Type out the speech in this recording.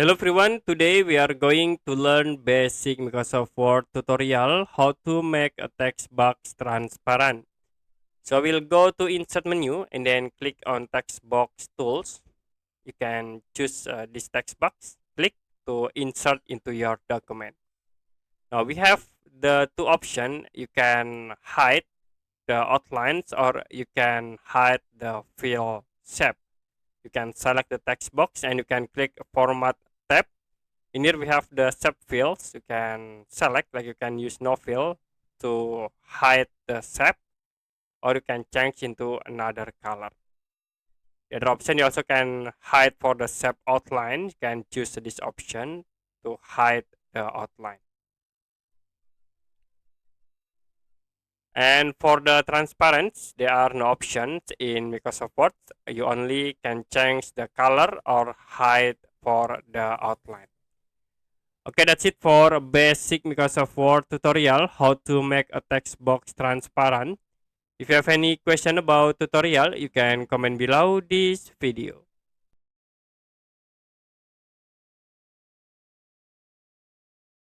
Hello everyone, today we are going to learn basic Microsoft Word tutorial how to make a text box transparent. So we'll go to insert menu and then click on text box tools. You can choose this text box, click to insert into your document. Now we have the two options. You can hide the outlines or you can hide the fill shape. You can select the text box and you can click format tab. In here we have the shape fields. You can select, like you can use no fill to hide the shape, or you can change into another color. The other option, you also can hide for the shape outline. You can choose this option to hide the outline. And for the transparency, there are no options in Microsoft Word. You only can change the color or hide for the outline. Okay, that's it for a basic Microsoft Word tutorial, how to make a text box transparent. If you have any question about tutorial, you can comment below this video.